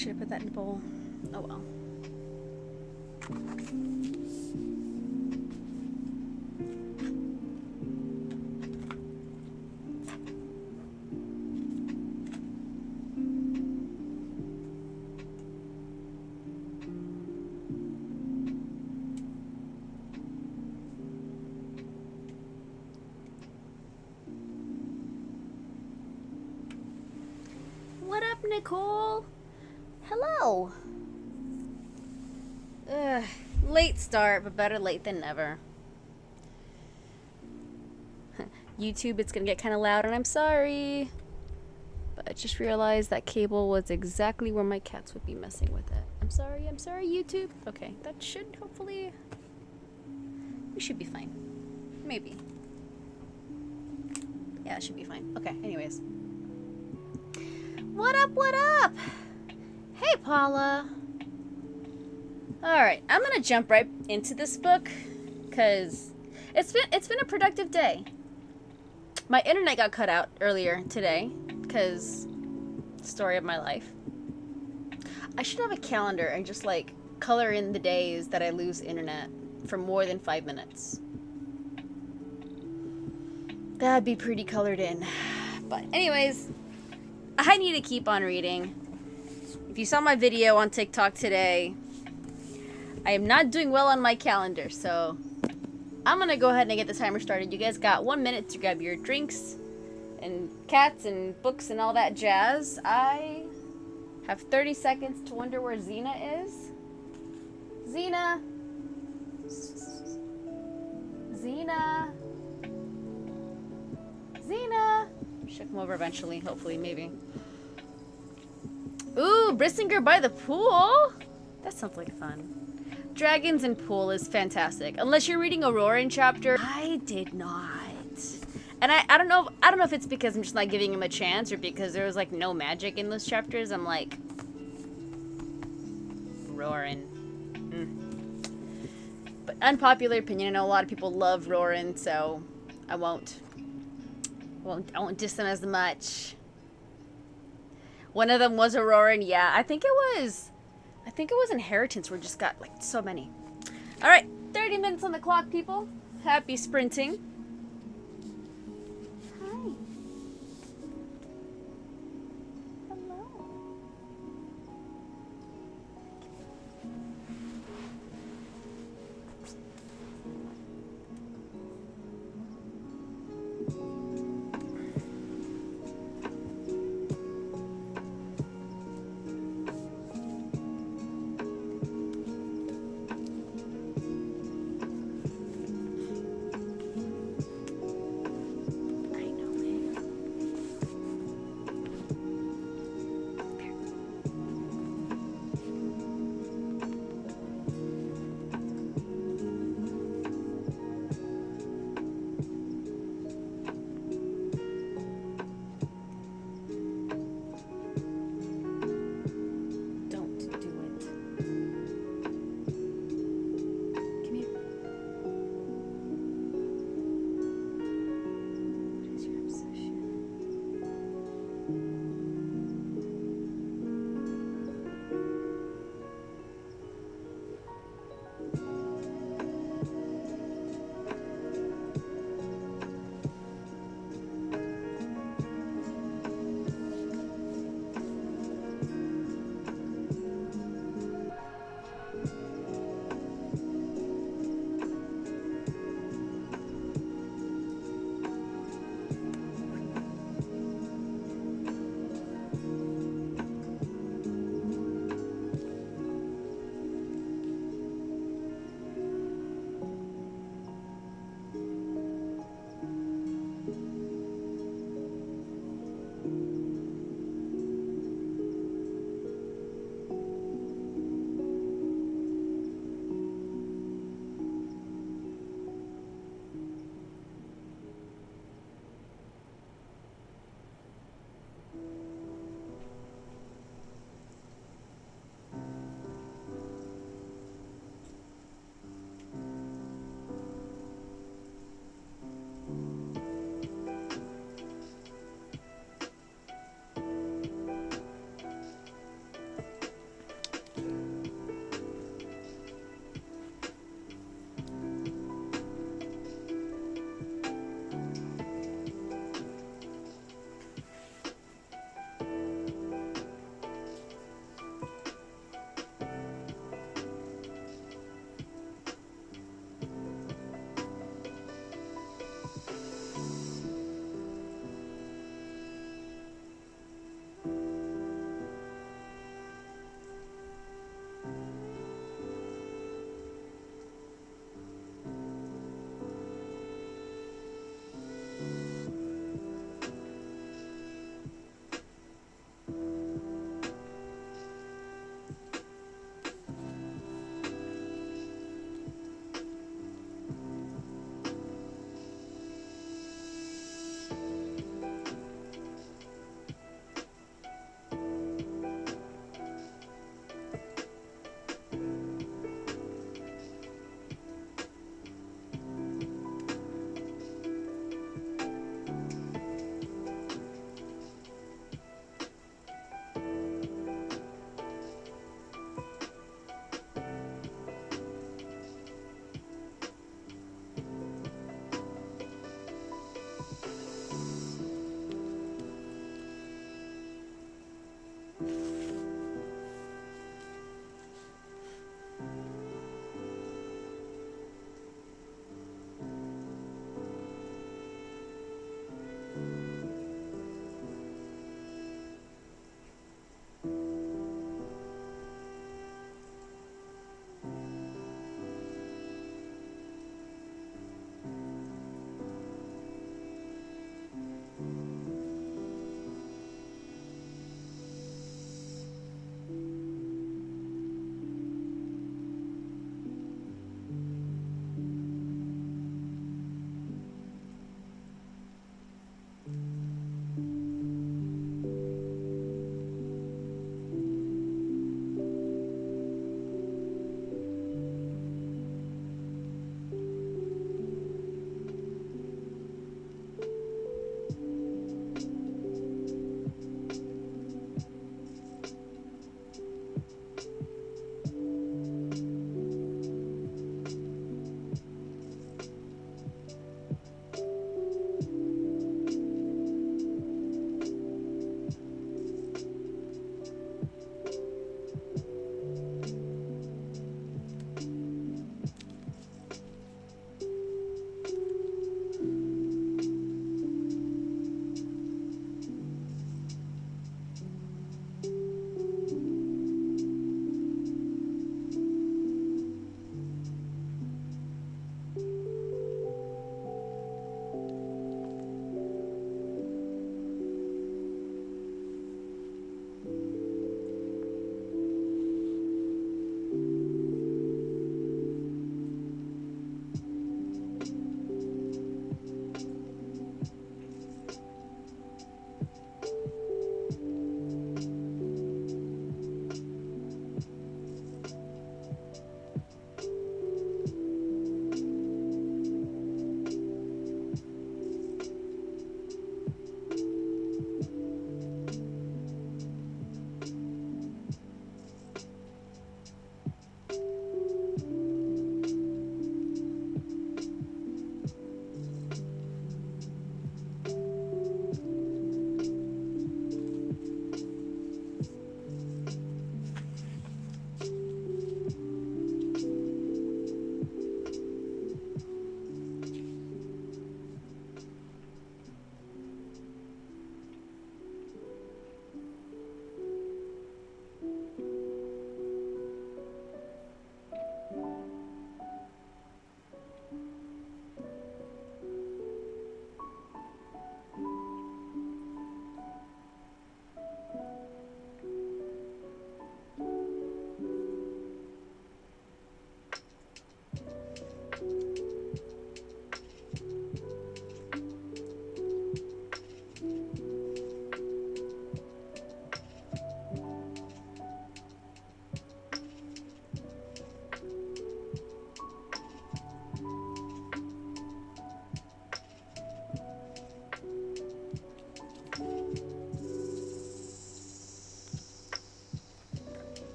should have put that in the bowl. Oh well. What up, Nicole? Hello. Late start, but better late than never. YouTube, it's gonna get kind of loud, and I'm sorry. But I just realized that cable was exactly where my cats would be messing with it. I'm sorry, YouTube. Okay, that should hopefully... We should be fine. Maybe. Yeah, it should be fine. Okay, anyways. What up, what up? Hey, Paula. Alright, I'm gonna jump right into this book, because it's been a productive day. My internet got cut out earlier today, because story of my life. I should have a calendar and just, like, color in the days that I lose internet for more than 5 minutes. That'd be pretty colored in. But anyways, I need to keep on reading. If you saw my video on TikTok today, I am not doing well on my calendar, so I'm gonna go ahead and get the timer started. You guys got 1 minute to grab your drinks and cats and books and all that jazz. I have 30 seconds to wonder where Xena is. Xena! Xena! Xena! She'll come over eventually, hopefully, maybe. Ooh, Brissinger by the pool? That sounds like fun. Dragons and pool is fantastic. Unless you're reading Auroran chapter. I did not. And I don't know if it's because I'm just not giving him a chance or because there was like no magic in those chapters. I'm like Auroran. But unpopular opinion, I know a lot of people love Auroran, so I won't diss them as much. One of them was Auroran, yeah. I think it was Inheritance where just got like so many. Alright, 30 minutes on the clock, people. Happy sprinting. Hi. Hello.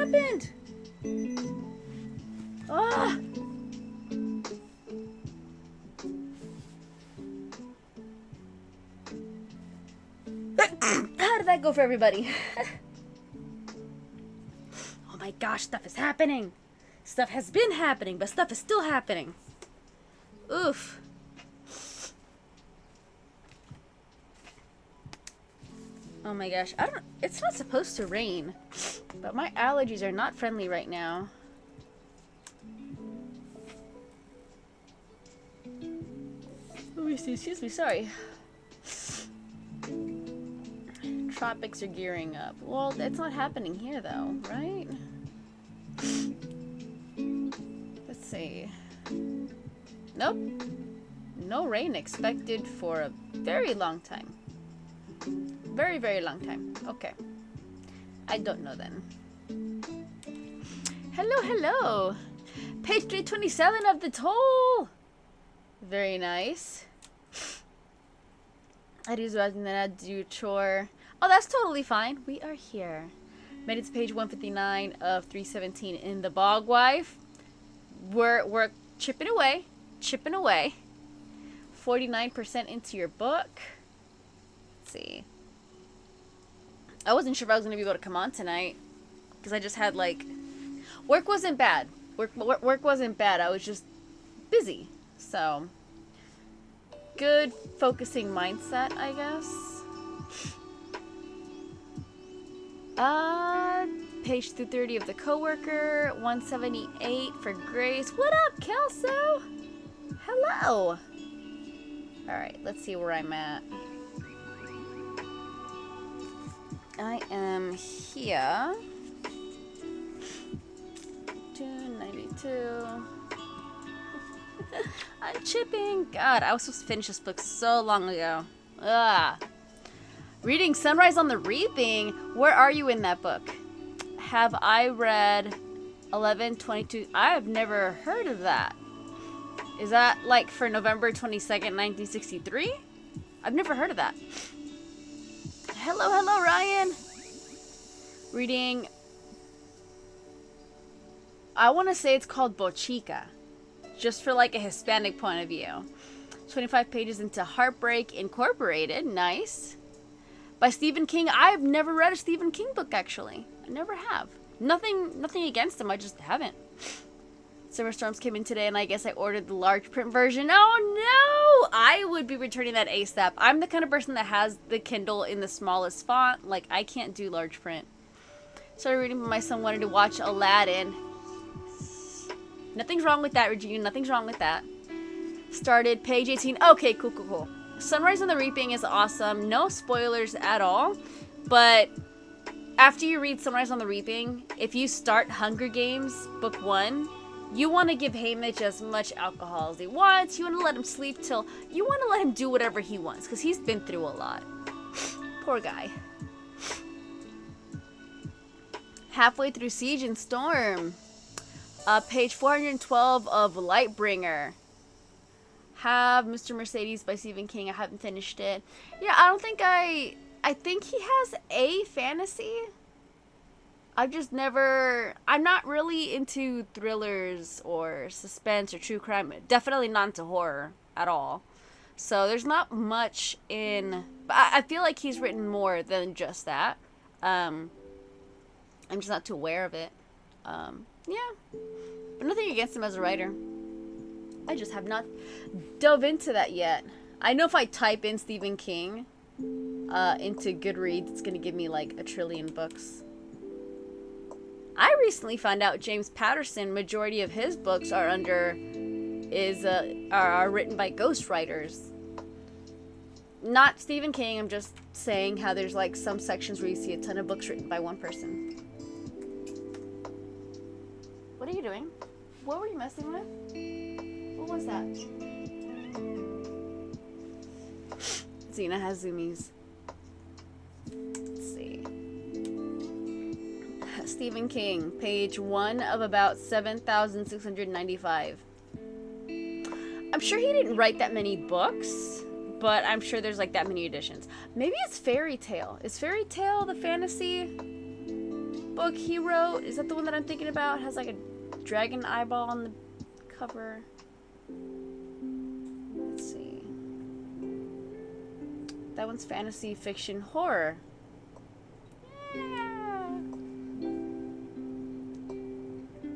happened? Ah! How did that go for everybody? Oh my gosh, stuff is happening. Stuff has been happening, but stuff is still happening. Oof. Oh my gosh, it's not supposed to rain, but my allergies are not friendly right now. Let me see, excuse me, sorry. Tropics are gearing up. Well, it's not happening here though, right? Let's see. Nope. No rain expected for a very long time. Very, very long time. Okay. I don't know then. Hello, hello. Page 327 of the toll. Very nice. I do chore. Oh, that's totally fine. We are here. Made it to page 159 of 317 in the Bog Wife. We're chipping away. Chipping away. 49% into your book. Let's see. I wasn't sure if I was going to be able to come on tonight. Because I just had like... Work wasn't bad. Work wasn't bad. I was just busy. So... Good focusing mindset, I guess. Page 230 of the coworker. 178 for Grace. What up, Kelso? Hello. Alright, let's see where I'm at. I am here. 292. I'm chipping. God, I was supposed to finish this book so long ago. Ugh. Reading Sunrise on the Reaping. Where are you in that book? Have I read 1122? I have never heard of that. Is that like for November 22nd, 1963? I've never heard of that. Hello, hello, Ryan. Reading. I want to say it's called Bochica. Just for like a Hispanic point of view. 25 pages into Heartbreak Incorporated. Nice. By Stephen King. I've never read a Stephen King book, actually. I never have. Nothing against him. I just haven't. Summer Storms came in today, and I guess I ordered the large print version. Oh, no! I would be returning that ASAP. I'm the kind of person that has the Kindle in the smallest font. Like, I can't do large print. Started reading when my son wanted to watch Aladdin. Nothing's wrong with that, Regina. Nothing's wrong with that. Started page 18. Okay, cool. Sunrise on the Reaping is awesome. No spoilers at all. But after you read Sunrise on the Reaping, if you start Hunger Games, book 1, you want to give Haymitch as much alcohol as he wants. You want to let him sleep till... You want to let him do whatever he wants, because he's been through a lot. Poor guy. Halfway through Siege and Storm. Page 412 of Lightbringer. Have Mr. Mercedes by Stephen King. I haven't finished it. Yeah, I don't think I think he has a fantasy. I've just never... I'm not really into thrillers or suspense or true crime. Definitely not into horror at all. So there's not much in... I feel like he's written more than just that. I'm just not too aware of it. Yeah. But nothing against him as a writer. I just have not dove into that yet. I know if I type in Stephen King into Goodreads, it's going to give me like a trillion books. I recently found out James Patterson, majority of his books are are written by ghostwriters. Not Stephen King, I'm just saying how there's like some sections where you see a ton of books written by one person. What are you doing? What were you messing with? What was that? Xena has zoomies. Let's see. Stephen King, page 1 of about 7,695. I'm sure he didn't write that many books, but I'm sure there's like that many editions. Maybe it's Fairy Tale. Is Fairy Tale the fantasy? book he wrote. Is that the one that I'm thinking about? It has like a dragon eyeball on the cover. Let's see. That one's fantasy fiction horror. Yeah.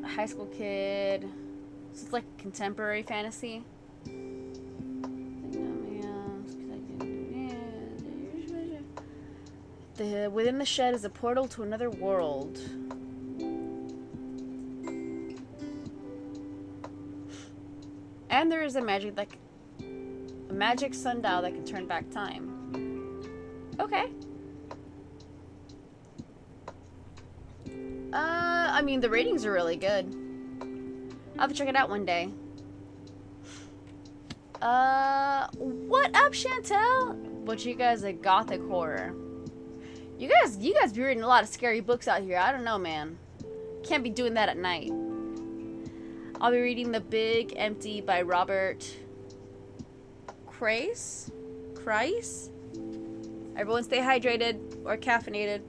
A high school kid. So it's like contemporary fantasy. Within the shed is a portal to another world. And there is a magic sundial that can turn back time. Okay. I mean, the ratings are really good. I'll have to check it out one day. What up, Chantel? But you guys are gothic horror. You guys be reading a lot of scary books out here. I don't know, man. Can't be doing that at night. I'll be reading The Big Empty by Robert Kreis. Everyone stay hydrated or caffeinated.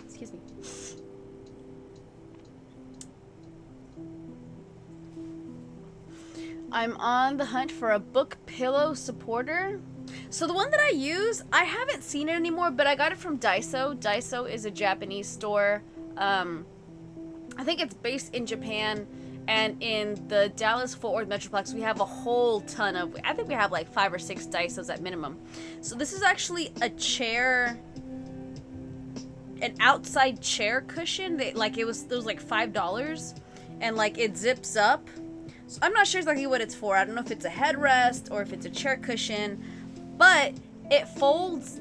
Excuse me. I'm on the hunt for a book pillow supporter. So the one that I use, I haven't seen it anymore, but I got it from Daiso. Daiso is a Japanese store. I think it's based in Japan, and in the Dallas-Fort Worth Metroplex, we have a whole ton of, I think we have like 5 or 6 Daisos at minimum. So this is actually a chair, an outside chair cushion. It was like $5, and like it zips up. So I'm not sure exactly what it's for. I don't know if it's a headrest or if it's a chair cushion, but it folds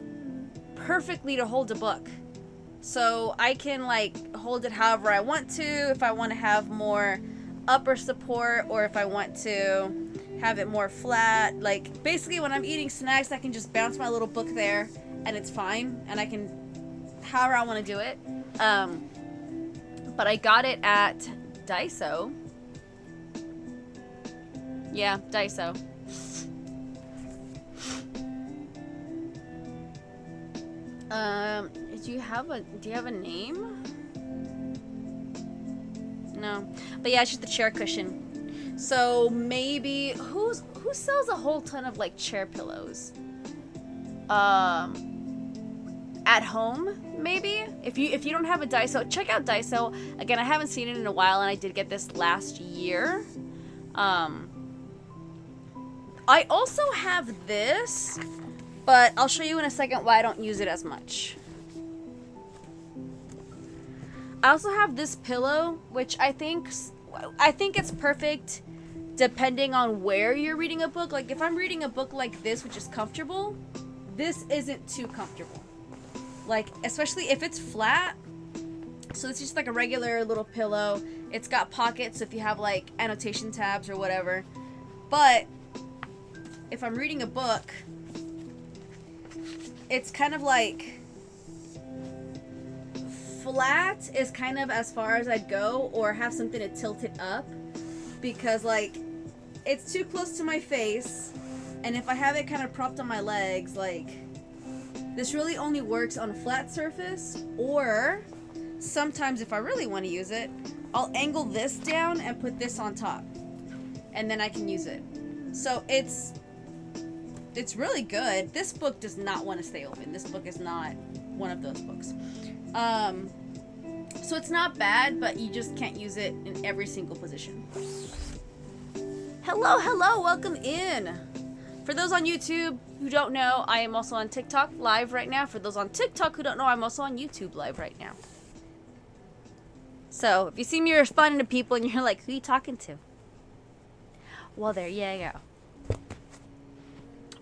perfectly to hold a book. So I can like hold it however I want to, if I want to have more upper support or if I want to have it more flat. Like basically when I'm eating snacks, I can just bounce my little book there and it's fine, and I can however I want to do it. But I got it at Daiso. Yeah, Daiso. Do you have a name? No. But yeah, it's just the chair cushion. So maybe who sells a whole ton of like chair pillows? At home, maybe? If you don't have a Daiso, check out Daiso. Again, I haven't seen it in a while, and I did get this last year. I also have this, but I'll show you in a second why I don't use it as much. I also have this pillow, which I think it's perfect depending on where you're reading a book. Like if I'm reading a book like this, which is comfortable, this isn't too comfortable. Like especially if it's flat. So it's just like a regular little pillow. It's got pockets if you have like annotation tabs or whatever. But if I'm reading a book, it's kind of like flat is kind of as far as I'd go, or have something to tilt it up, because like it's too close to my face, and if I have it kind of propped on my legs, like this really only works on a flat surface, or sometimes if I really want to use it, I'll angle this down and put this on top, and then I can use it. So it's really good. This book does not want to stay open. This book is not one of those books. So it's not bad, but you just can't use it in every single position. Hello, welcome in. For those on YouTube who don't know, I am also on TikTok live right now. For those on TikTok who don't know, I'm also on YouTube live right now. So if you see me responding to people and you're like, who are you talking to? Well, there you go.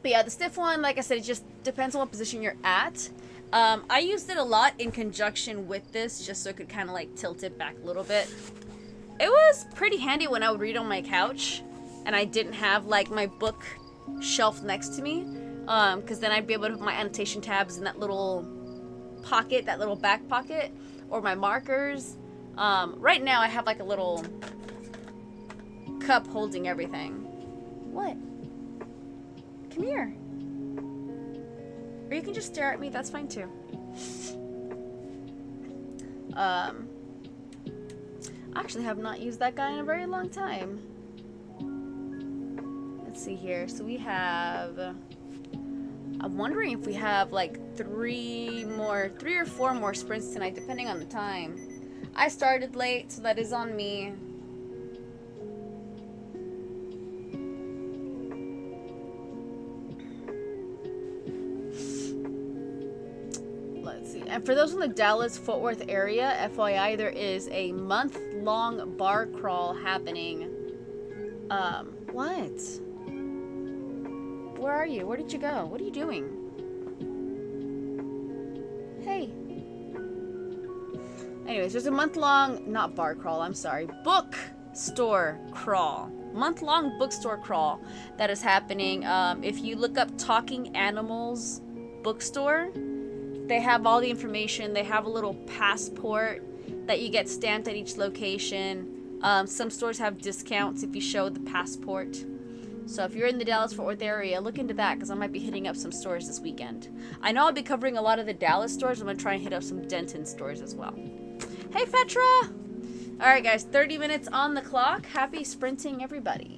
But yeah, the stiff one, like I said, it just depends on what position you're at. I used it a lot in conjunction with this, just so it could kind of like tilt it back a little bit. It was pretty handy when I would read on my couch and I didn't have like my book shelf next to me, because then I'd be able to put my annotation tabs in that little pocket, that little back pocket, or my markers. Right now I have like a little cup holding everything. What? Come here. Or you can just stare at me, that's fine too. I actually have not used that guy in a very long time. Let's see here. So we have... I'm wondering if we have like 3 or 4 more sprints tonight, depending on the time. I started late, so that is on me. Let's see. And for those in the Dallas-Fort Worth area, FYI, there is a month-long bar crawl happening. What? Where are you? Where did you go? What are you doing? Hey. Anyways, there's a month-long, not bar crawl, I'm sorry, bookstore crawl. Month-long bookstore crawl that is happening. If you look up Talking Animals Bookstore, they have all the information. They have a little passport that you get stamped at each location. Some stores have discounts if you show the passport. So if you're in the Dallas-Fort Worth area, look into that, because I might be hitting up some stores this weekend. I know I'll be covering a lot of the Dallas stores. I'm going to try and hit up some Denton stores as well. Hey, Fetra! Alright, guys, 30 minutes on the clock. Happy sprinting, everybody.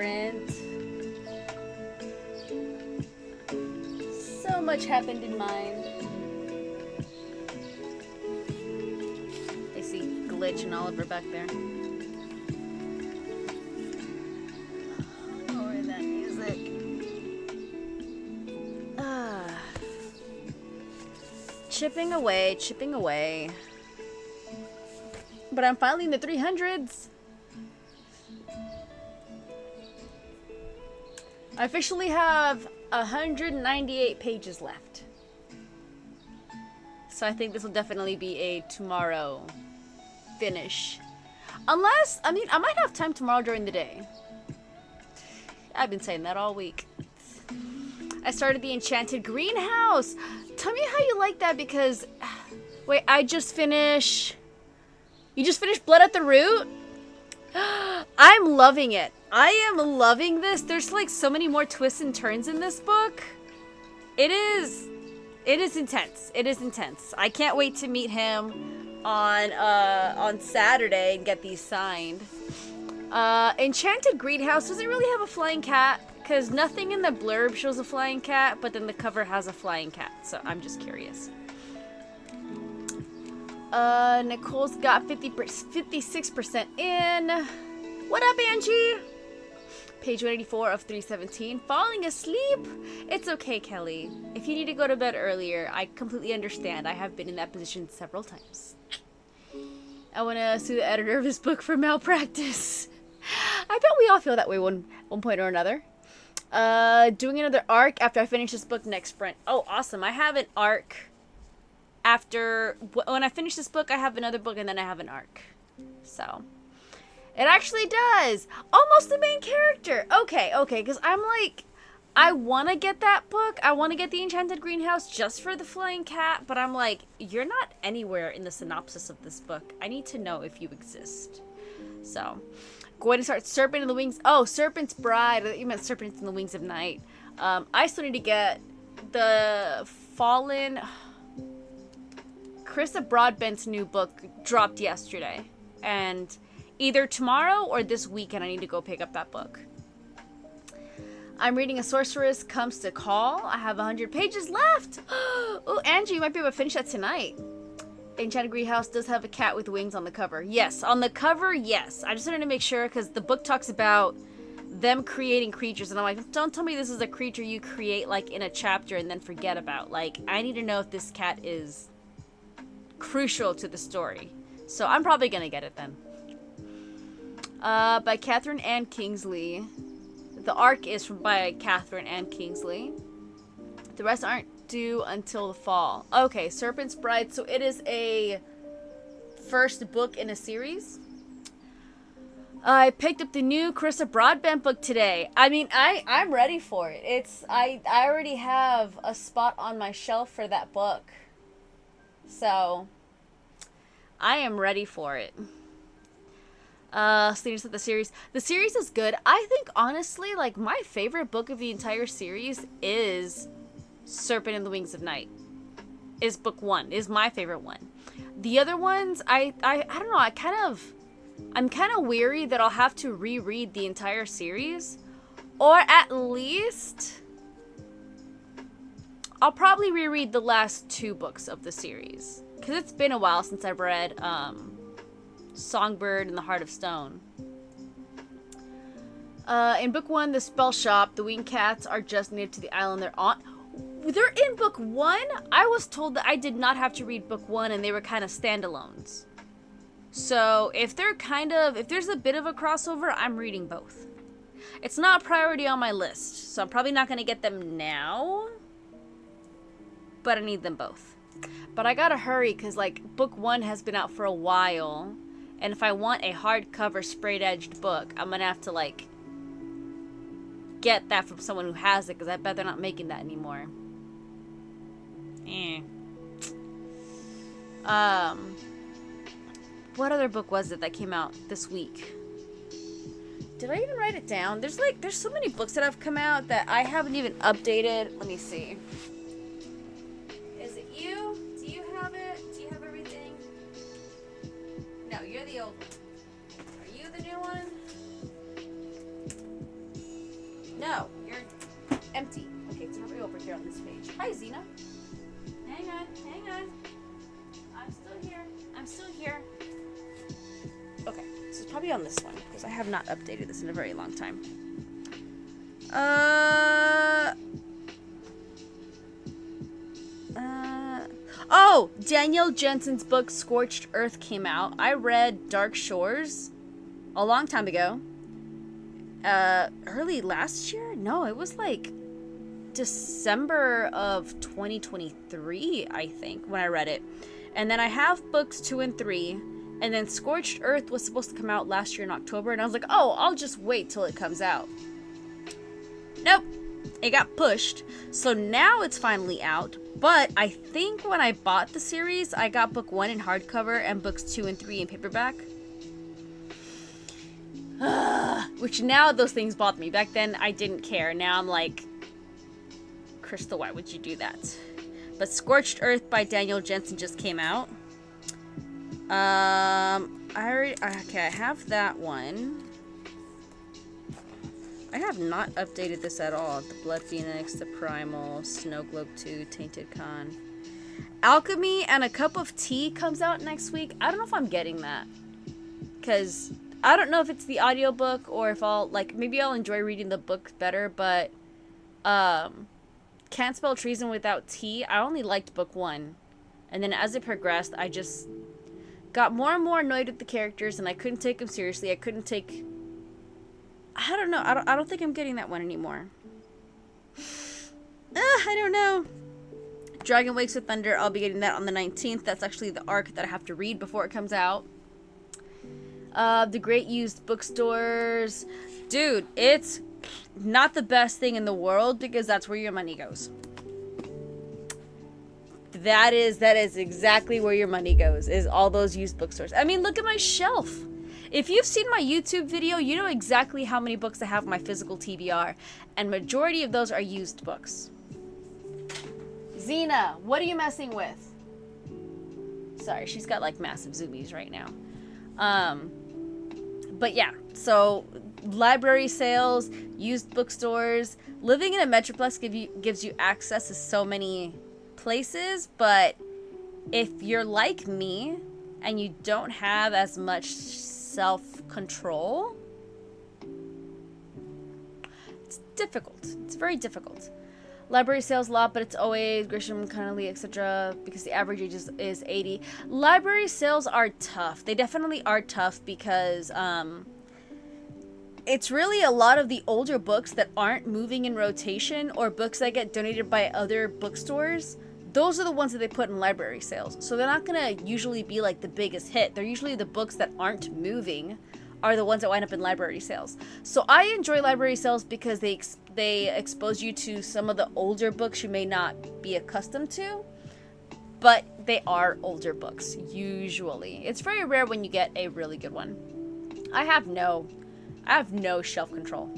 different. So much happened in mine. I see Glitch and Oliver back there. Lower that music. Chipping away, chipping away. But I'm finally in the 300s. I officially have 198 pages left. So I think this will definitely be a tomorrow finish. Unless, I mean, I might have time tomorrow during the day. I've been saying that all week. I started the Enchanted Greenhouse. Tell me how you like that because... Wait, I just finished... You just finished Blood at the Root? I'm loving it. I am loving this. There's like so many more twists and turns in this book. It is intense. It is intense. I can't wait to meet him on Saturday and get these signed. Enchanted Greenhouse doesn't really have a flying cat because nothing in the blurb shows a flying cat, but then the cover has a flying cat. So I'm just curious. Nicole's got 56% in. What up, Angie? Page 184 of 317. Falling asleep? It's okay, Kelly. If you need to go to bed earlier, I completely understand. I have been in that position several times. I want to sue the editor of this book for malpractice. I bet we all feel that way one point or another. Doing another arc after I finish this book next sprint. Oh, awesome. I have an arc. After, when I finish this book, I have another book and then I have an arc. So, it actually does. Almost the main character. Okay, because I'm like, I want to get that book. I want to get the Enchanted Greenhouse just for the flying cat. But I'm like, you're not anywhere in the synopsis of this book. I need to know if you exist. So, going to start Serpent in the Wings. Oh, Serpent's Bride. You meant Serpent in the Wings of Night. I still need to get the Fallen... Carissa Broadbent's new book dropped yesterday. And either tomorrow or this weekend I need to go pick up that book. I'm reading A Sorceress Comes to Call. I have 100 pages left. Oh, Angie, you might be able to finish that tonight. Enchanted Greenhouse does have a cat with wings on the cover. Yes, on the cover, yes. I just wanted to make sure because the book talks about them creating creatures. And I'm like, don't tell me this is a creature you create like in a chapter and then forget about. Like, I need to know if this cat is... crucial to the story. So I'm probably gonna get it then. By Catherine Ann Kingsley. The arc is by Catherine Ann Kingsley. The rest aren't due until the fall. Okay, Serpent's Bride. So it is a first book in a series. I picked up the new Carissa Broadbent book today. I mean, I'm ready for it. I already have a spot on my shelf for that book. So, I am ready for it. Students of the series. The series is good. I think, honestly, like, my favorite book of the entire series is Serpent in the Wings of Night. Is book 1. Is my favorite one. The other ones, I don't know, I'm kind of weary that I'll have to reread the entire series. Or at least... I'll probably reread the last 2 books of the series. Because it's been a while since I've read Songbird and the Heart of Stone. In book 1, the spell shop, the winged cats are just native to the island they're on. They're in book 1? I was told that I did not have to read book 1 and they were kind of standalones. So if there's a bit of a crossover, I'm reading both. It's not a priority on my list, so I'm probably not going to get them now. But I need them both. But I gotta hurry because, like, book 1 has been out for a while. And if I want a hardcover sprayed-edged book, I'm gonna have to, like, get that from someone who has it because I bet they're not making that anymore. What other book was it that came out this week? Did I even write it down? There's so many books that have come out that I haven't even updated. Let me see. You? Do you have it? Do you have everything? No, you're the old one. Are you the new one? No, you're empty. Okay, it's gonna be over here on this page. Hi, Xena. Hang on. I'm still here. Okay, so it's probably on this one, because I have not updated this in a very long time. Oh! Daniel Jensen's book Scorched Earth came out. I read Dark Shores a long time ago. Early last year? No, it was like December of 2023, I think, when I read it. And then I have books 2 and 3. And then Scorched Earth was supposed to come out last year in October. And I was like, oh, I'll just wait till it comes out. Nope. It got pushed. So now it's finally out. But I think when I bought the series, I got book 1 in hardcover and books 2 and 3 in paperback. Which now those things bother me. Back then I didn't care. Now I'm like, Crystal, why would you do that? But Scorched Earth by Daniel Jensen just came out. I have that one. I have not updated this at all. The Blood Phoenix, the Primal, Snow Globe 2, Tainted Con. Alchemy and a Cup of Tea comes out next week. I don't know if I'm getting that. Because I don't know if it's the audiobook or if I'll, like, maybe I'll enjoy reading the book better, but Can't Spell Treason Without Tea, I only liked book 1. And then as it progressed, I just got more and more annoyed with the characters, and I couldn't take them seriously. I don't know. I don't think I'm getting that one anymore. I don't know. Dragon Wakes with Thunder, I'll be getting that on the 19th. That's actually the arc that I have to read before it comes out. The Great Used Bookstores. Dude, it's not the best thing in the world because that's where your money goes. That is exactly where your money goes, is all those used bookstores. I mean, look at my shelf. If you've seen my YouTube video, you know exactly how many books I have in my physical TBR, and majority of those are used books. Xena, what are you messing with? Sorry, she's got like massive zoomies right now. But yeah, so library sales, used bookstores, living in a metroplex gives you access to so many places, but if you're like me and you don't have as much self-control, it's difficult. It's very difficult. Library sales a lot, but it's always Grisham, Connolly, etc. because the average age is 80. Library sales are tough. They definitely are tough because it's really a lot of the older books that aren't moving in rotation or books that get donated by other bookstores. Those are the ones that they put in library sales. So they're not going to usually be like the biggest hit. They're usually the books that aren't moving are the ones that wind up in library sales. So I enjoy library sales because they expose you to some of the older books you may not be accustomed to. But they are older books, usually. It's very rare when you get a really good one. I have no shelf control.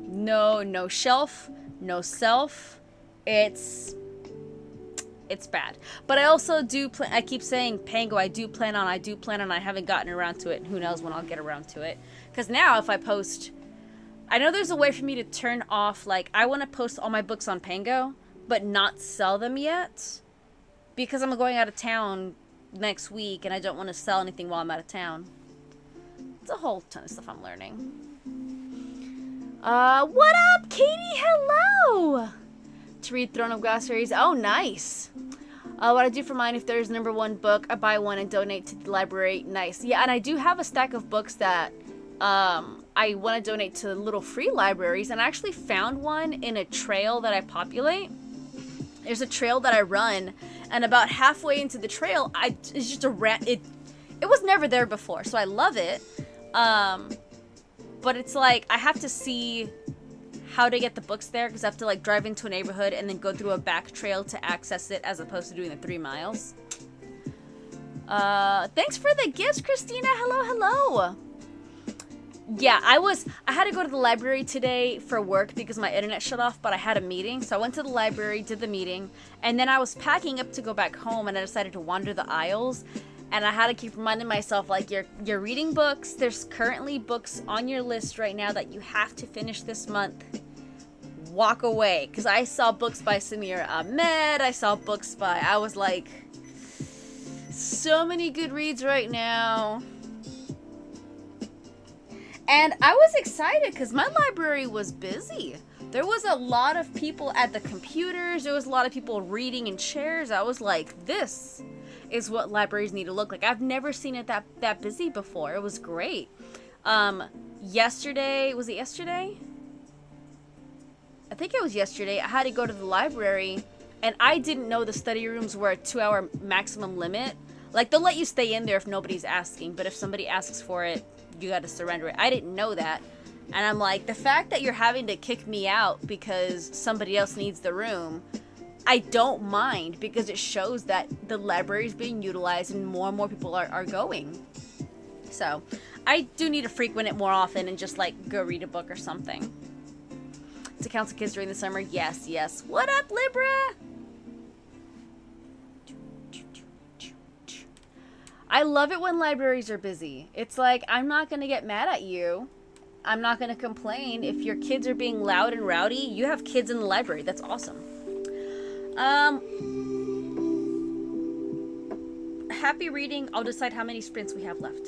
No shelf, no self. It's bad. But I also do I keep saying Pango, I do plan on, I haven't gotten around to it. And who knows when I'll get around to it. Because now if I post, I know there's a way for me to turn off, like, I want to post all my books on Pango, but not sell them yet. Because I'm going out of town next week, and I don't want to sell anything while I'm out of town. It's a whole ton of stuff I'm learning. What up, Katie? Hello! To read Throne of Glass series. Oh, nice. What I do for mine, if there's #1 book, I buy one and donate to the library. Nice. Yeah, and I do have a stack of books that I want to donate to little free libraries, and I actually found one in a trail that I populate. There's a trail that I run, and about halfway into the trail, it's just it was never there before, so I love it. But it's like I have to see how to get the books there because I have to like drive into a neighborhood and then go through a back trail to access it as opposed to doing the 3 miles. Thanks for the gifts, Christina. Hello. Yeah, I had to go to the library today for work because my internet shut off, but I had a meeting. So I went to the library, did the meeting, and then I was packing up to go back home and I decided to wander the aisles. And I had to keep reminding myself, like, you're reading books. There's currently books on your list right now that you have to finish this month. walk away. Because I saw books by Samir Ahmed. I saw books by... I was like... So many good reads right now. And I was excited because my library was busy. There was a lot of people at the computers. There was a lot of people reading in chairs. I was like, this is what libraries need to look like. I've never seen it that busy before. It was great. Yesterday, was it yesterday? I think it was yesterday. I had to go to the library, and I didn't know the study rooms were a 2-hour maximum limit. Like, they'll let you stay in there if nobody's asking, but if somebody asks for it, you gotta surrender it. I didn't know that. And I'm like, the fact that you're having to kick me out because somebody else needs the room, I don't mind, because it shows that the library is being utilized and more people are going. So, I do need to frequent it more often and just, like, go read a book or something. To counsel kids during the summer, yes, yes. What up, Libra? I love it when libraries are busy. It's like, I'm not going to get mad at you. I'm not going to complain. If your kids are being loud and rowdy, you have kids in the library. That's awesome. Happy reading. I'll decide how many sprints we have left.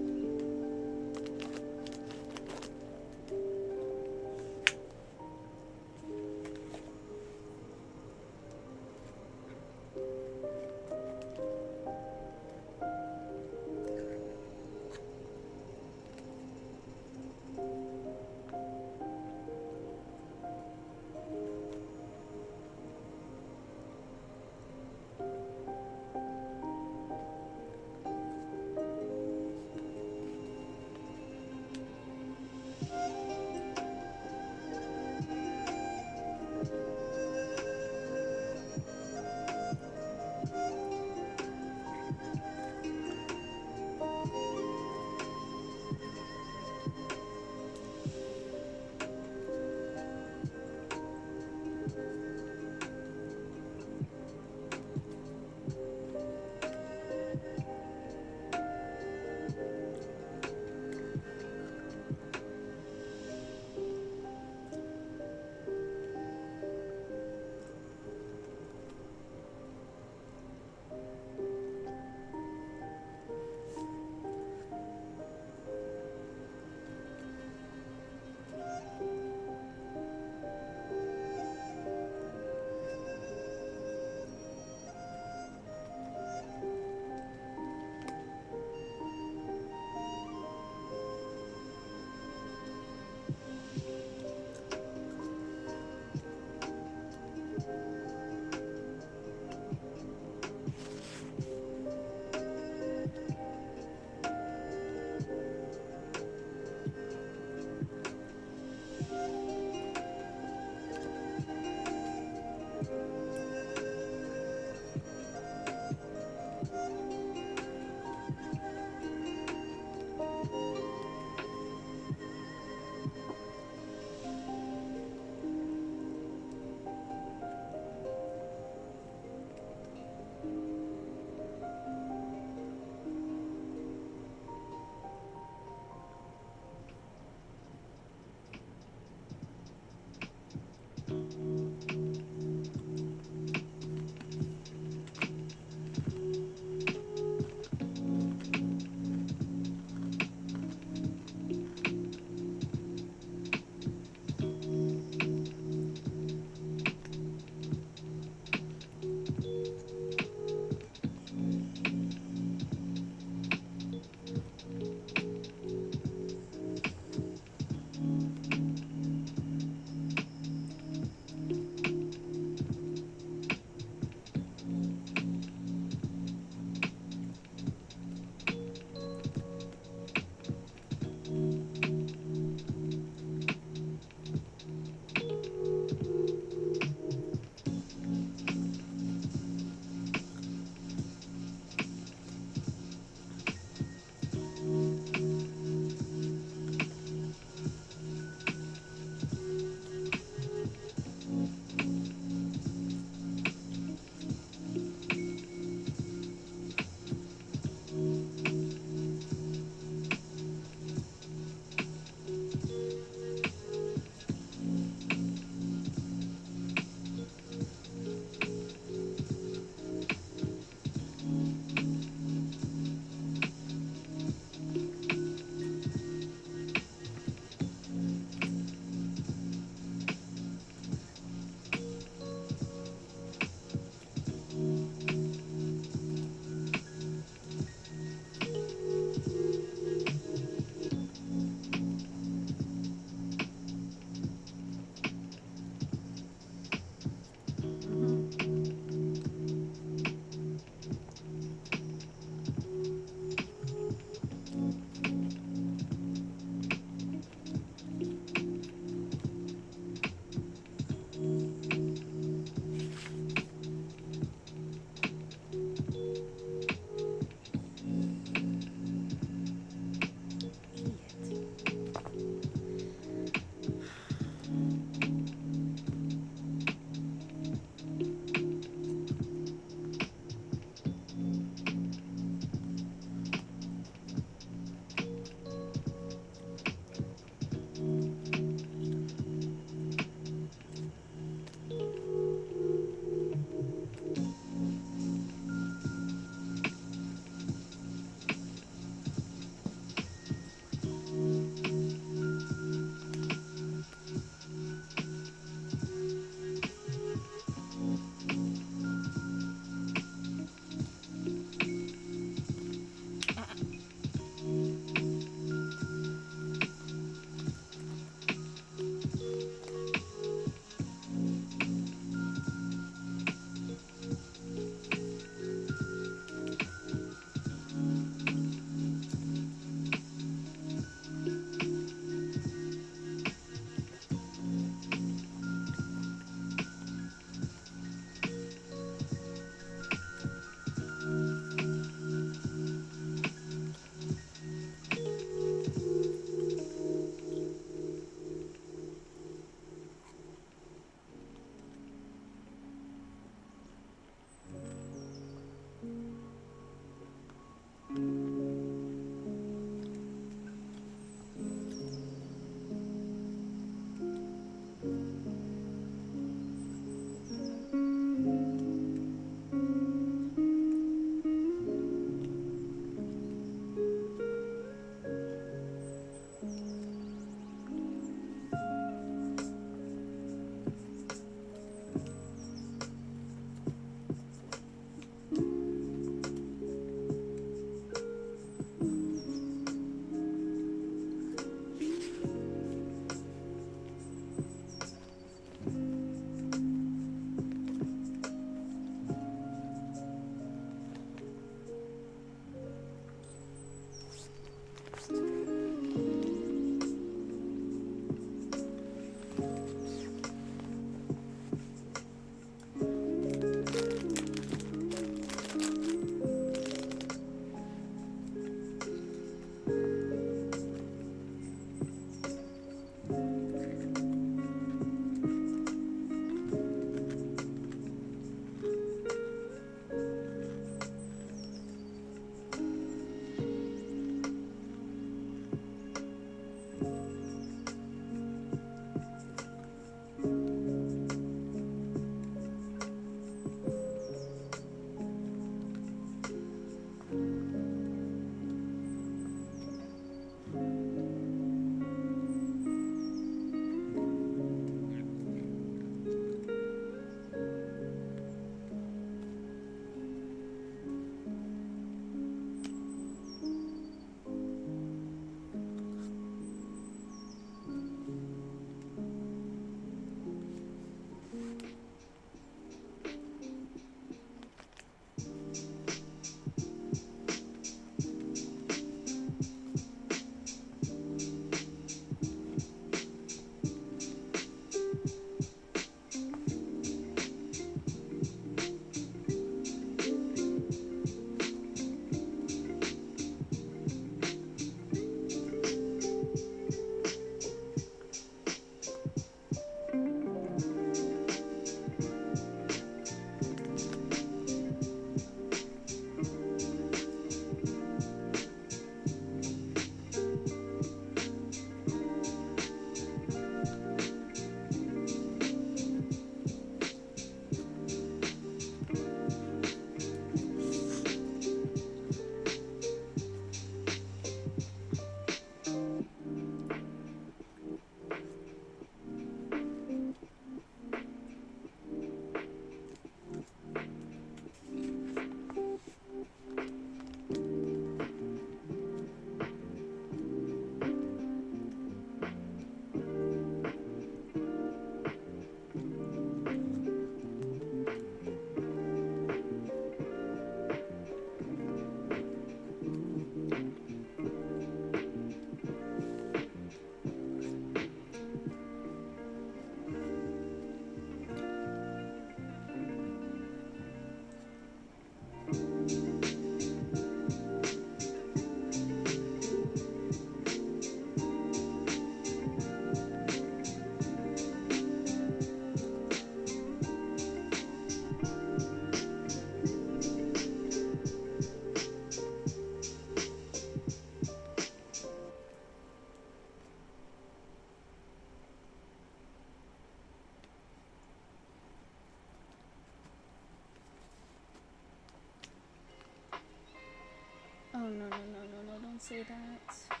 say that.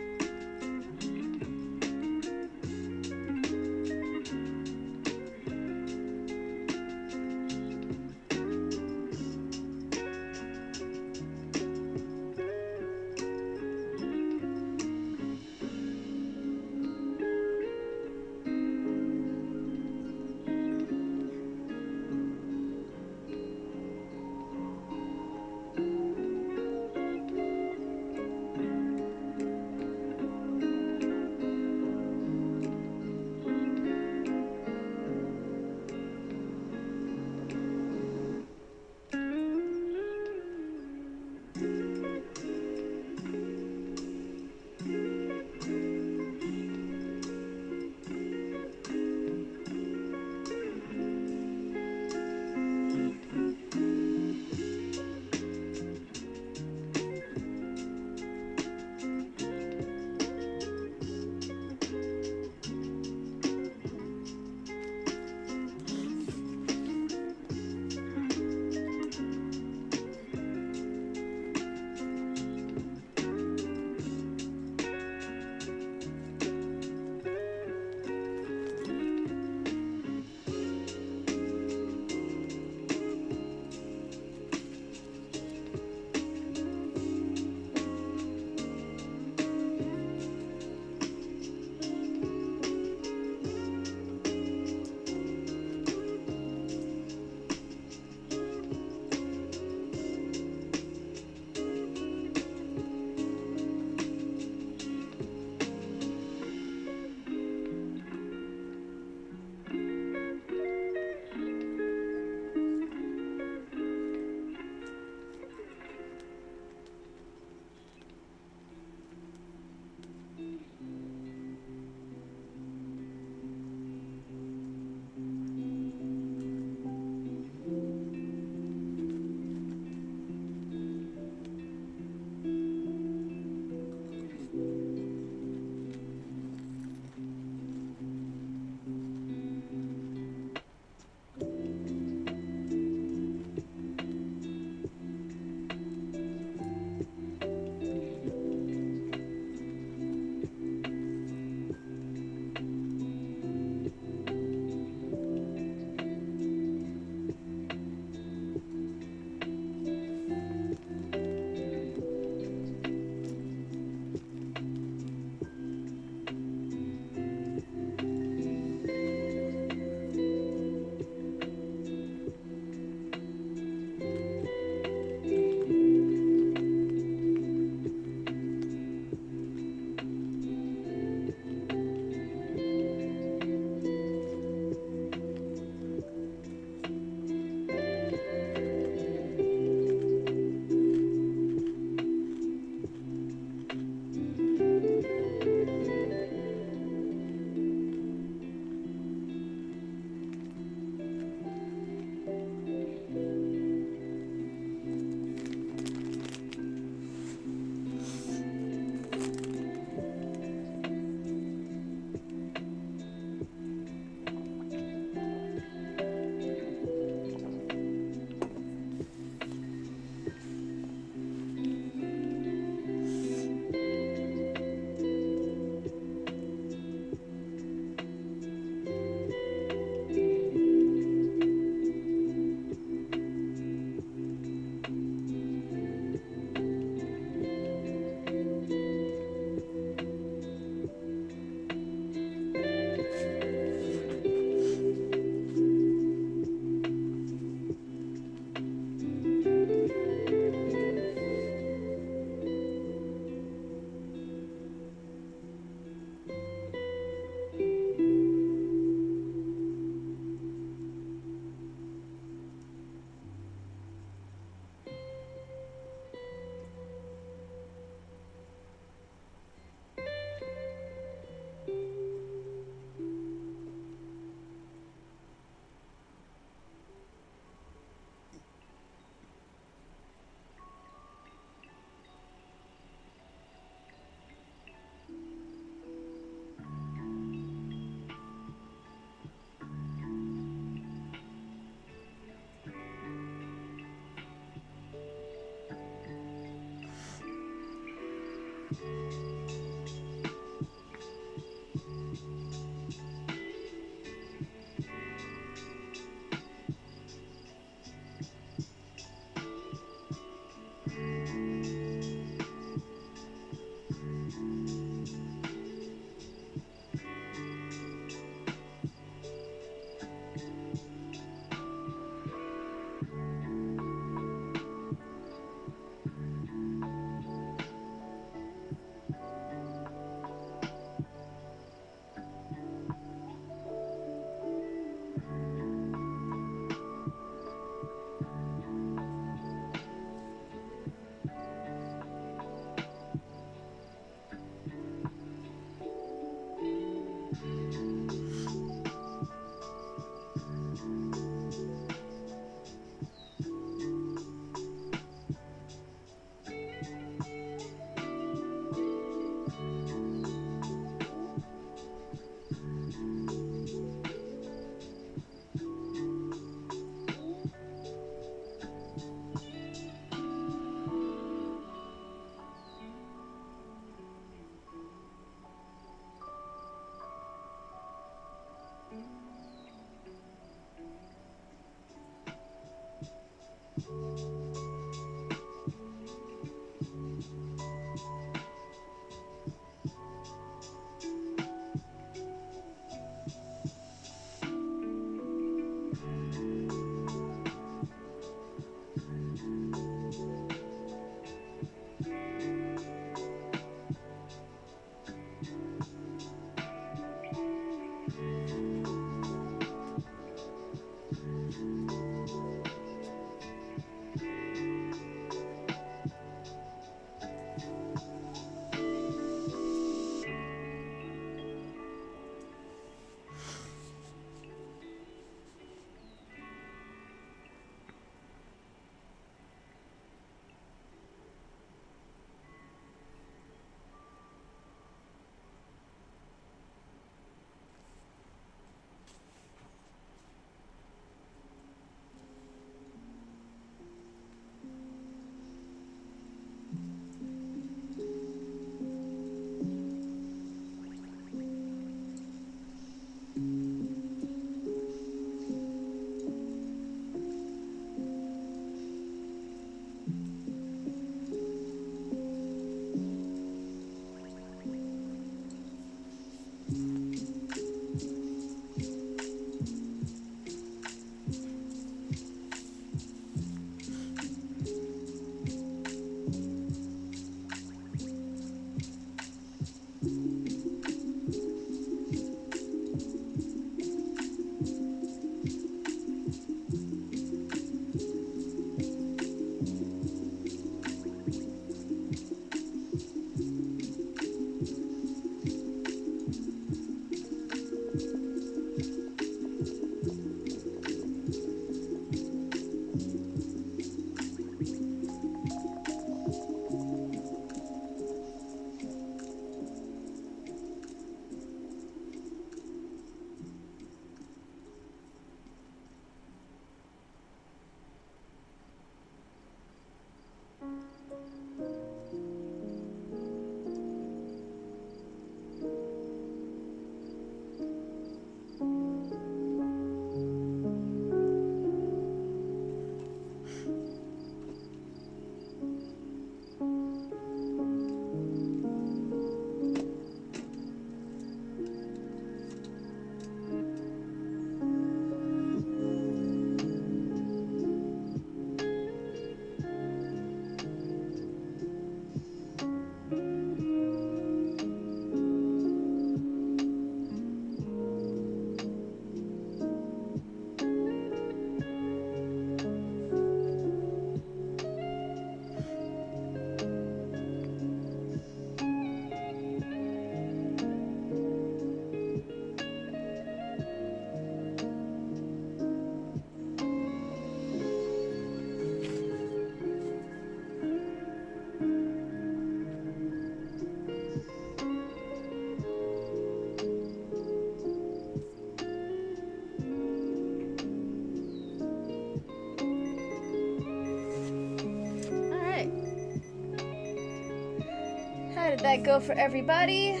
How did that go for everybody?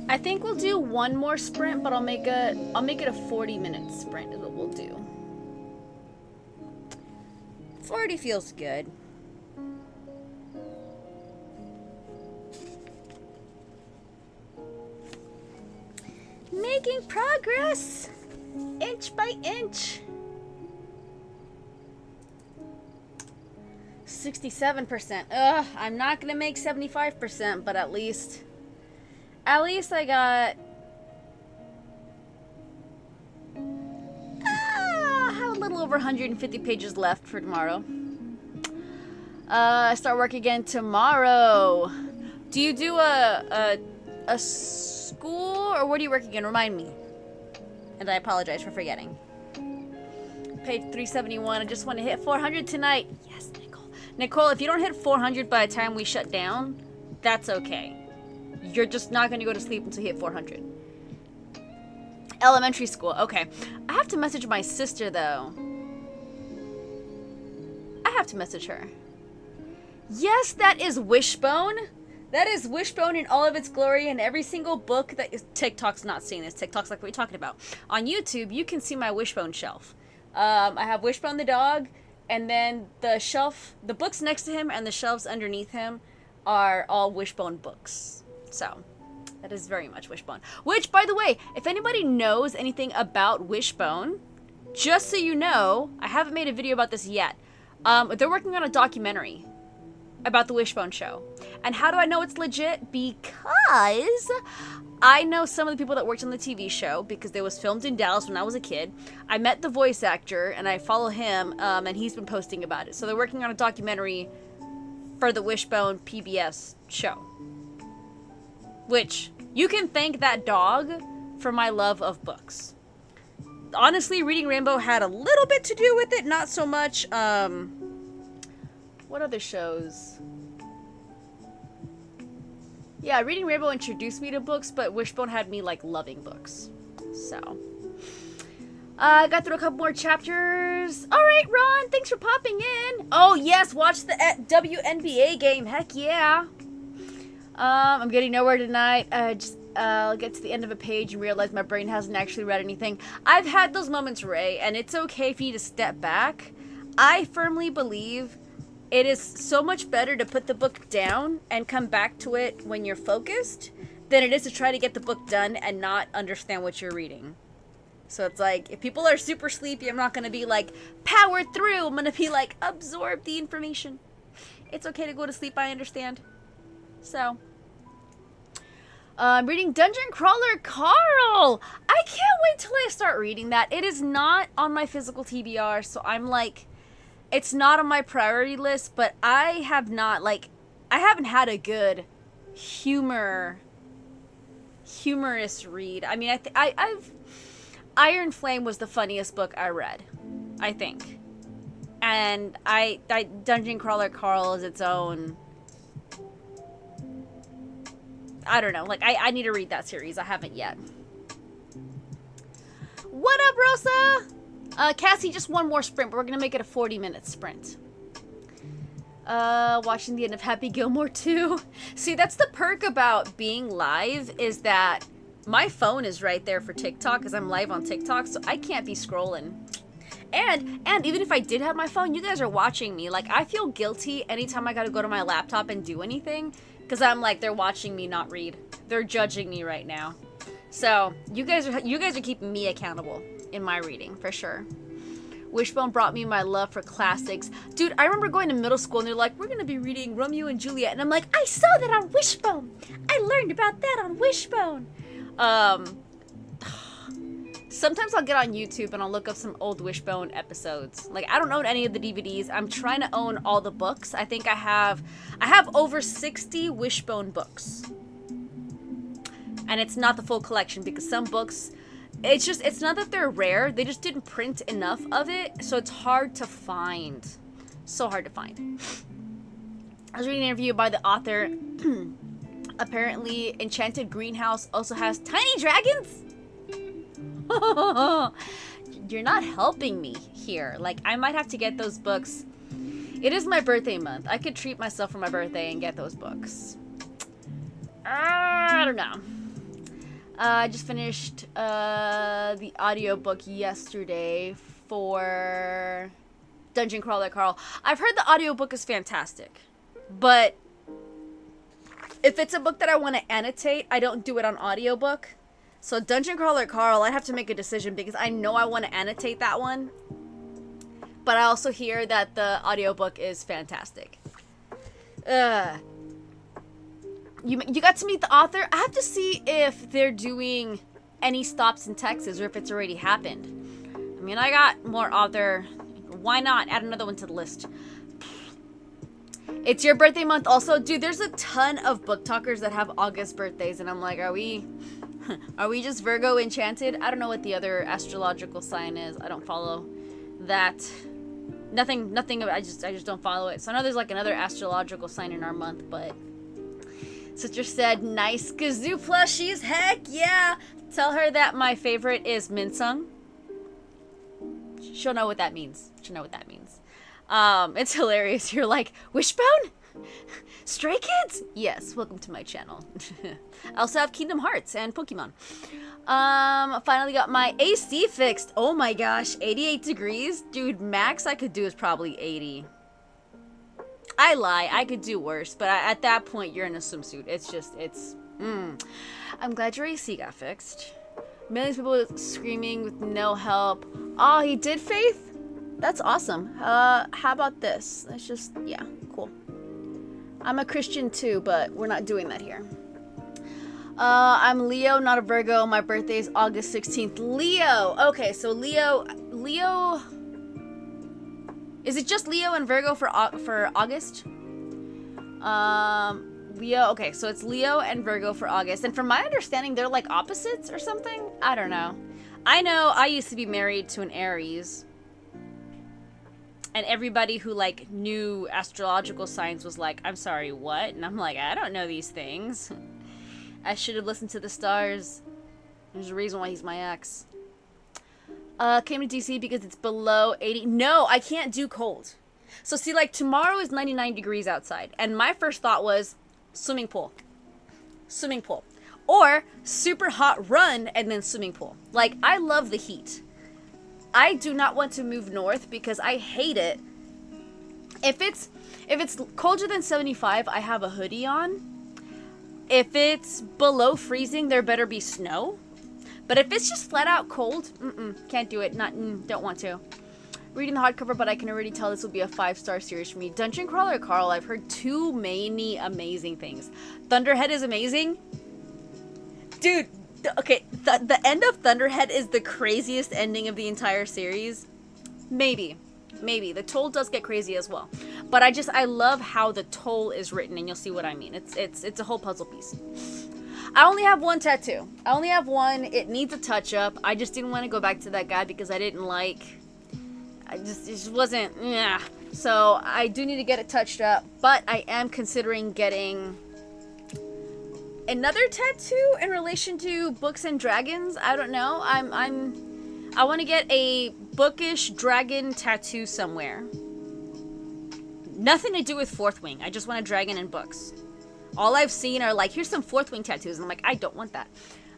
I think we'll do one more sprint, but I'll make it a 40-minute sprint is what we'll do. 40 feels good. Making progress, inch by inch. 67%. Ugh, I'm not gonna make 75%, but at least I got I have a little over 150 pages left for tomorrow. I start work again tomorrow. Do you do a school, or what are you working in? Remind me. And I apologize for forgetting. Page 371. I just want to hit 400 tonight. Yes, Nicole. Nicole, if you don't hit 400 by the time we shut down, that's okay. You're just not going to go to sleep until you hit 400. Elementary school. Okay. I have to message my sister, though. I have to message her. Yes, that is Wishbone. That is Wishbone in all of its glory, and every single book that is... TikTok's not seeing this. TikTok's like, what are you talking about? On YouTube, you can see my Wishbone shelf. I have Wishbone the dog, and then the shelf, the books next to him and the shelves underneath him are all Wishbone books. So, that is very much Wishbone. Which, by the way, if anybody knows anything about Wishbone, just so you know, I haven't made a video about this yet. They're working on a documentary about the Wishbone show. And how do I know it's legit? Because I know some of the people that worked on the TV show because it was filmed in Dallas when I was a kid. I met the voice actor and I follow him, and he's been posting about it. So they're working on a documentary for the Wishbone PBS show. Which, you can thank that dog for my love of books. Honestly, Reading Rainbow had a little bit to do with it, not so much. What other shows? Yeah, Reading Rainbow introduced me to books, but Wishbone had me, like, loving books. So. I got through a couple more chapters. Alright, Ron, thanks for popping in. Oh, yes, watch the WNBA game. Heck yeah. I'm getting nowhere tonight. I'll get to the end of a page and realize my brain hasn't actually read anything. I've had those moments, Ray, and it's okay for you to step back. I firmly believe it is so much better to put the book down and come back to it when you're focused than it is to try to get the book done and not understand what you're reading. So it's like, if people are super sleepy, I'm not going to be like, power through. I'm going to be like, absorb the information. It's okay to go to sleep, I understand. So, I'm reading Dungeon Crawler Carl. I can't wait till I start reading that. It is not on my physical TBR, so I'm like, it's not on my priority list, but I have not, like, I haven't had a good humorous read. I mean, I've Iron Flame was the funniest book I read, I think. And Dungeon Crawler Carl is its own, I don't know, like, I need to read that series. I haven't yet. What up, Rosa? Cassie, just one more sprint, but we're gonna make it a 40-minute sprint. Watching the end of Happy Gilmore 2. See, that's the perk about being live, is that my phone is right there for TikTok, because I'm live on TikTok, so I can't be scrolling. And even if I did have my phone, you guys are watching me. Like, I feel guilty anytime I gotta go to my laptop and do anything, because I'm like, they're watching me not read. They're judging me right now. So, you guys are keeping me accountable in my reading, for sure. Wishbone brought me my love for classics. Dude, I remember going to middle school and they're like, we're gonna be reading Romeo and Juliet. And I'm like, I saw that on Wishbone. I learned about that on Wishbone. Sometimes I'll get on YouTube and I'll look up some old Wishbone episodes. Like, I don't own any of the DVDs. I'm trying to own all the books. I think I have over 60 Wishbone books. And it's not the full collection because some books, it's not that they're rare, they just didn't print enough of it, so it's hard to find. So hard to find. I was reading an interview by the author. Apparently, Enchanted Greenhouse also has tiny dragons. You're not helping me here. Like, I might have to get those books. It is my birthday month. I could treat myself for my birthday and get those books. I don't know. I just finished the audiobook yesterday for Dungeon Crawler Carl. I've heard the audiobook is fantastic, but if it's a book that I want to annotate, I don't do it on audiobook. So Dungeon Crawler Carl, I have to make a decision because I know I want to annotate that one, but I also hear that the audiobook is fantastic. You got to meet the author. I have to see if they're doing any stops in Texas or if it's already happened. I mean, I got more author. Why not add another one to the list? It's your birthday month also. Dude, there's a ton of book talkers that have August birthdays, and I'm like, are we just Virgo enchanted? I don't know what the other astrological sign is. I don't follow that. Nothing, I just don't follow it. So I know there's like another astrological sign in our month, but Sister said, nice kazoo plushies. Heck yeah. Tell her that my favorite is Minsung. She'll know what that means. It's hilarious. You're like, Wishbone? Stray Kids? Yes, welcome to my channel. I also have Kingdom Hearts and Pokemon. Finally got my AC fixed. Oh my gosh, 88 degrees? Dude, max I could do is probably 80. I lie, I could do worse, but at that point, you're in a swimsuit. I'm glad your AC got fixed. Millions of people screaming with no help. Oh, he did, Faith? That's awesome. How about this? Let's just, yeah, cool. I'm a Christian too, but we're not doing that here. I'm Leo, not a Virgo. My birthday is August 16th. Leo. Okay, so Leo. Is it just Leo and Virgo for August? Leo. Okay, so it's Leo and Virgo for August. And from my understanding, they're like opposites or something. I don't know. I know I used to be married to an Aries. And everybody who like knew astrological signs was like, I'm sorry, what? And I'm like, I don't know these things. I should have listened to the stars. There's a reason why he's my ex. Came to DC because it's below 80. No, I can't do cold. So see, like tomorrow is 99 degrees outside. And my first thought was swimming pool. Swimming pool. Or super hot run and then swimming pool. Like, I love the heat. I do not want to move north because I hate it. If it's colder than 75, I have a hoodie on. If it's below freezing, there better be snow. But if it's just flat out cold, can't do it. Don't want to. Reading the hardcover, but I can already tell this will be a 5-star series for me. Dungeon Crawler Carl, I've heard too many amazing things. Thunderhead is amazing. Dude, okay, the end of Thunderhead is the craziest ending of the entire series. Maybe. The toll does get crazy as well. But I love how the toll is written, and you'll see what I mean. It's a whole puzzle piece. I only have one tattoo. I only have one. It needs a touch up. I just didn't want to go back to that guy because I didn't like... it just wasn't... Yeah. So I do need to get it touched up. But I am considering getting another tattoo in relation to books and dragons. I don't know. I want to get a bookish dragon tattoo somewhere. Nothing to do with Fourth Wing. I just want a dragon in books. All I've seen are like, here's some Fourth Wing tattoos. And I'm like, I don't want that.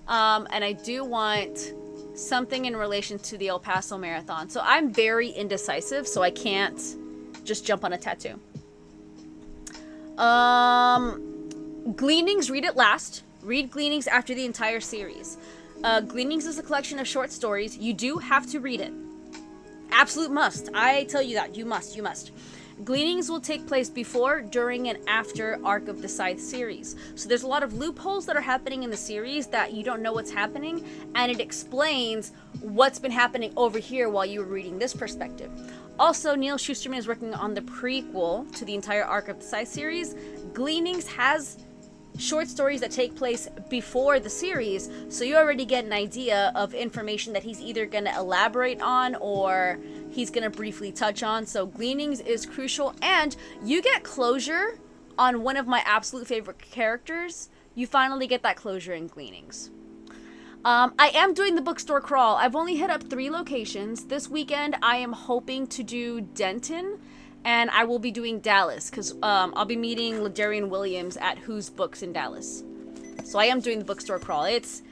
And I do want something in relation to the El Paso Marathon. So I'm very indecisive, so I can't just jump on a tattoo. Gleanings, read it last. Read Gleanings after the entire series. Gleanings is a collection of short stories. You do have to read it. Absolute must. I tell you that. You must. Gleanings will take place before, during, and after Arc of the Scythe series. So there's a lot of loopholes that are happening in the series that you don't know what's happening, and it explains what's been happening over here while you were reading this perspective. Also, Neil Shusterman is working on the prequel to the entire Arc of the Scythe series. Gleanings has short stories that take place before the series, so you already get an idea of information that he's either going to elaborate on or he's going to briefly touch on. So Gleanings is crucial, and you get closure on one of my absolute favorite characters. You finally get that closure in Gleanings. I am doing the bookstore crawl. I've only hit up 3 locations. This weekend I am hoping to do Denton, and I will be doing Dallas because I'll be meeting Ladarian Williams at Who's Books in Dallas. So I am doing the bookstore crawl. It's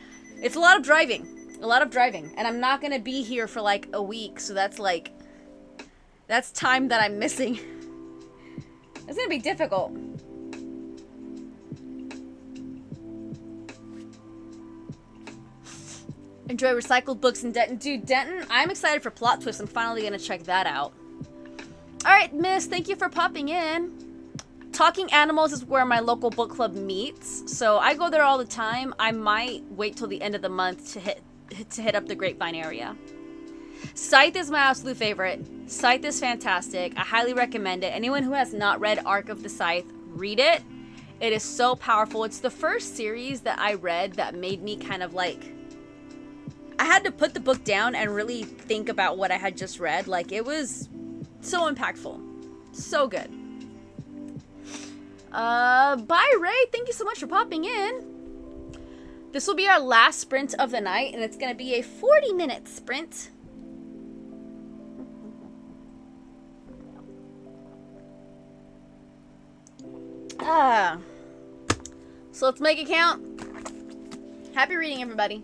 a lot of driving. And I'm not going to be here for like a week. So that's time that I'm missing. It's going to be difficult. Enjoy recycled books in Denton. Dude, Denton, I'm excited for Plot Twist. I'm finally going to check that out. Alright, Miss, thank you for popping in. Talking Animals is where my local book club meets, so I go there all the time. I might wait till the end of the month to hit up the Grapevine area. Scythe is my absolute favorite. Scythe is fantastic. I highly recommend it. Anyone who has not read Arc of the Scythe, read it. It is so powerful. It's the first series that I read that made me kind of like... I had to put the book down and really think about what I had just read. Like, it was... so impactful. So good. Bye, Ray. Thank you so much for popping in. This will be our last sprint of the night, and it's going to be a 40-minute sprint. So let's make it count. Happy reading, everybody.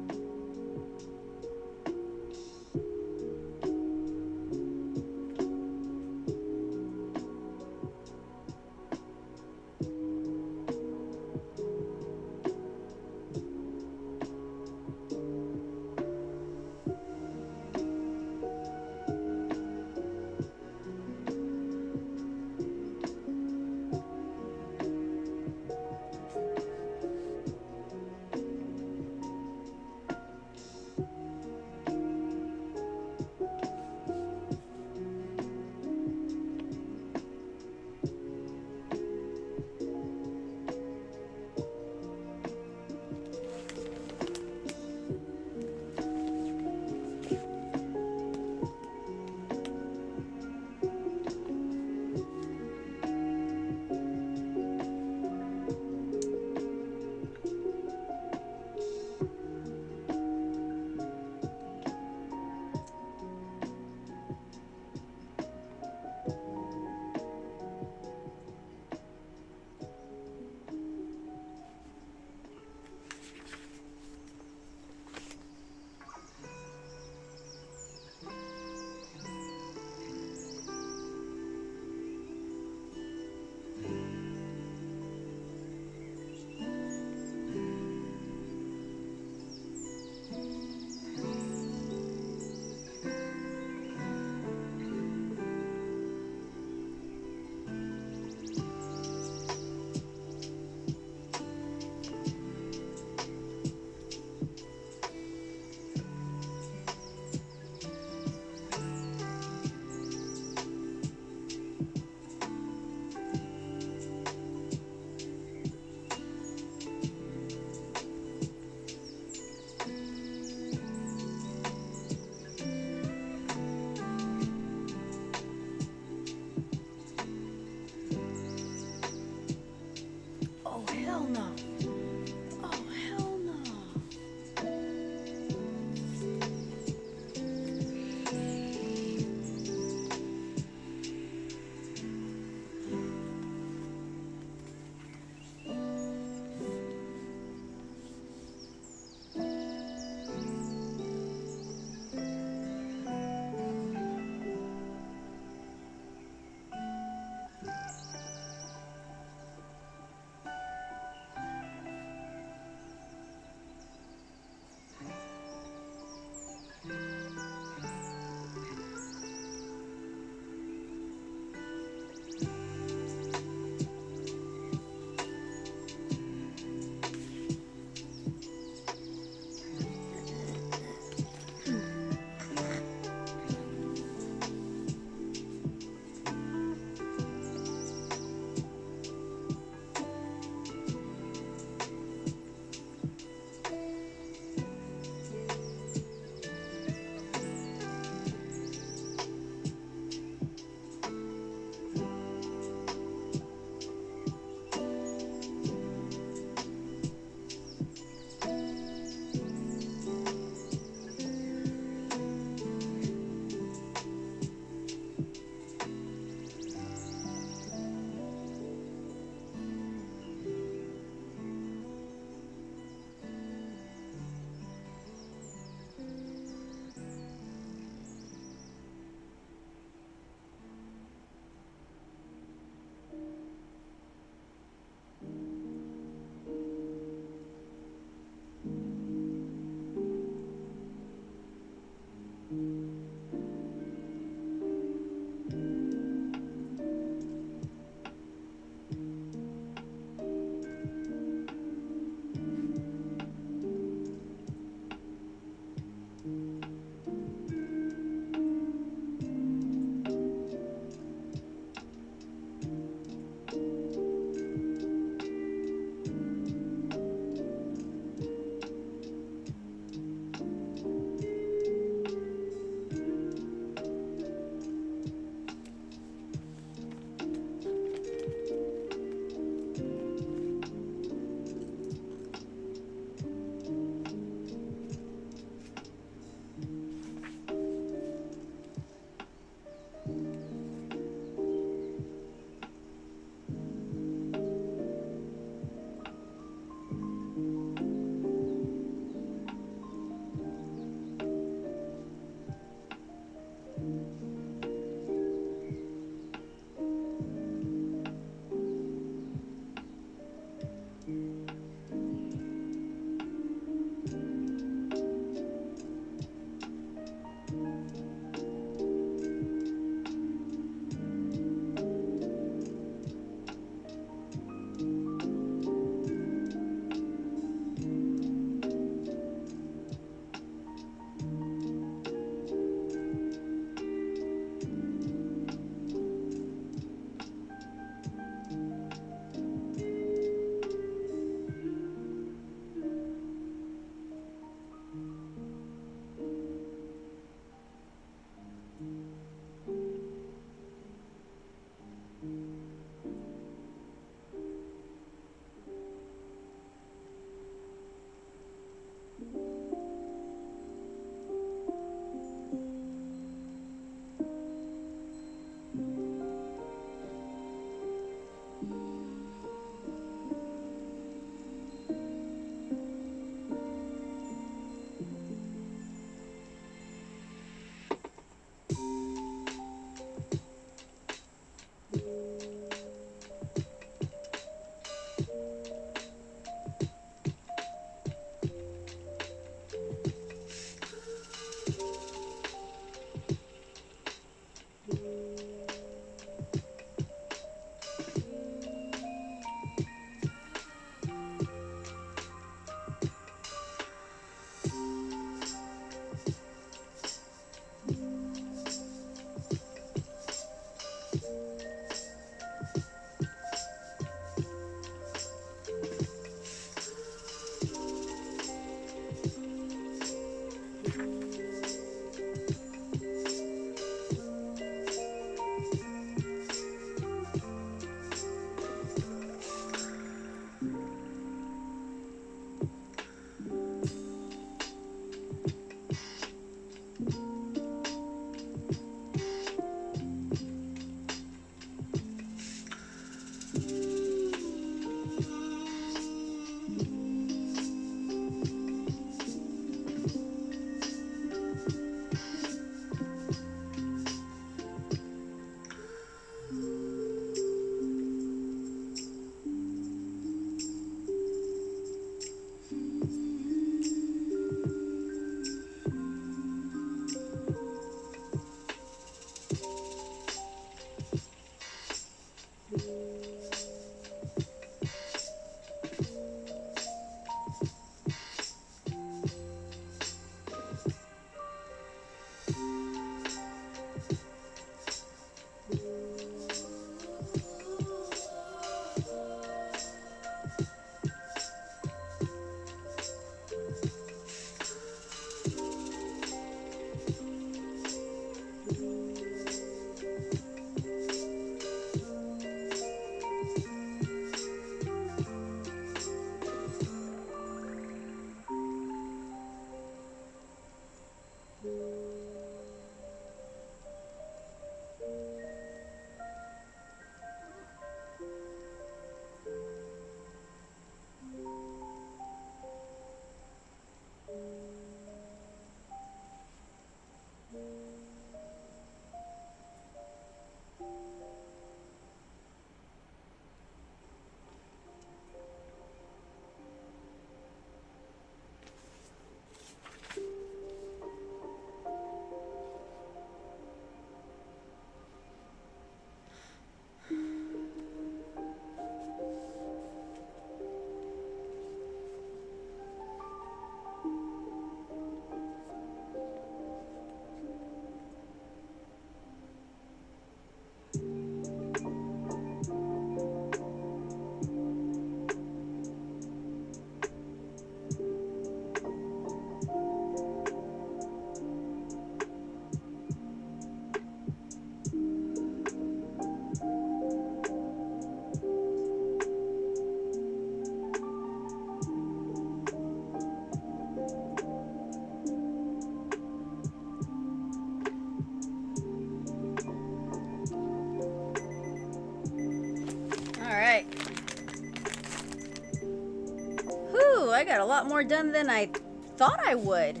I got a lot more done than I thought I would.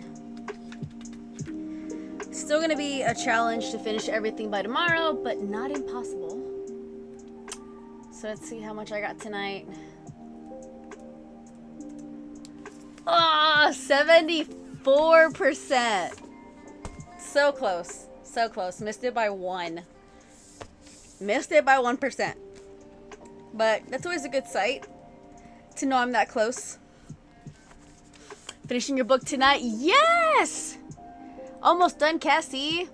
Still gonna be a challenge to finish everything by tomorrow, but not impossible. So let's see how much I got tonight. Ah, 74%. So close. So close. Missed it by 1. Missed it by 1%. But that's always a good sight to know I'm that close. Finishing your book tonight? Yes! Almost done, Cassie.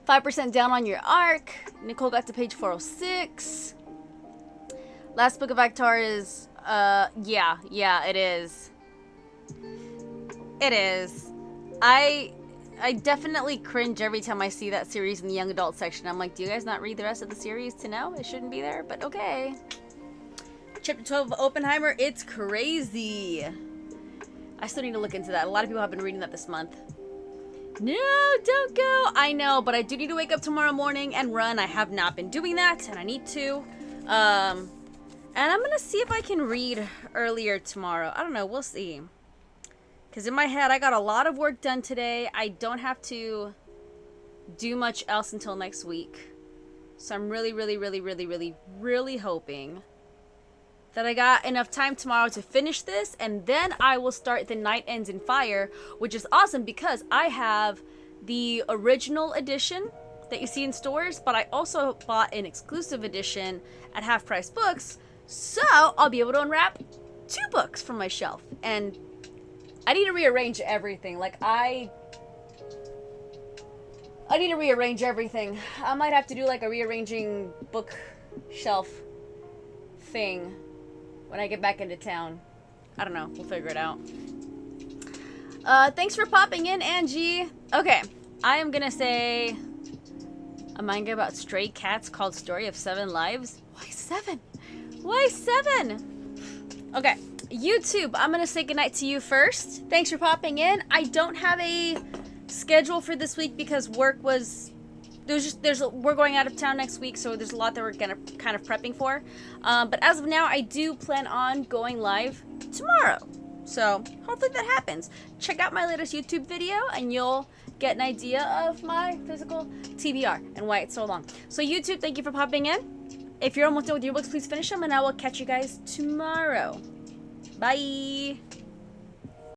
5% down on your arc. Nicole got to page 406. Last book of Actar is, yeah, it is. It is. I definitely cringe every time I see that series in the young adult section. I'm like, do you guys not read the rest of the series to know? It shouldn't be there, but okay. Chapter 12 of Oppenheimer, it's crazy. I still need to look into that. A lot of people have been reading that this month. No, don't go. I know, but I do need to wake up tomorrow morning and run. I have not been doing that, and I need to. And I'm going to see if I can read earlier tomorrow. I don't know. We'll see. Because in my head, I got a lot of work done today. I don't have to do much else until next week. So I'm really hoping that I got enough time tomorrow to finish this, and then I will start The Night Ends in Fire, which is awesome because I have the original edition that you see in stores, but I also bought an exclusive edition at Half Price Books, so I'll be able to unwrap 2 books from my shelf. And I need to rearrange everything. Like, I need to rearrange everything. I might have to do like a rearranging bookshelf thing when I get back into town. I don't know. We'll figure it out. Thanks for popping in, Angie. Okay. I am gonna say a manga about stray cats called Story of 7 Lives. Why 7? Why 7? Okay. YouTube, I'm gonna say goodnight to you first. Thanks for popping in. I don't have a schedule for this week because work was... we're going out of town next week, so there's a lot that we're gonna kind of prepping for. But as of now, I do plan on going live tomorrow. So hopefully that happens. Check out my latest YouTube video and you'll get an idea of my physical TBR and why it's so long. So YouTube, thank you for popping in. If you're almost done with your books, please finish them and I will catch you guys tomorrow. Bye.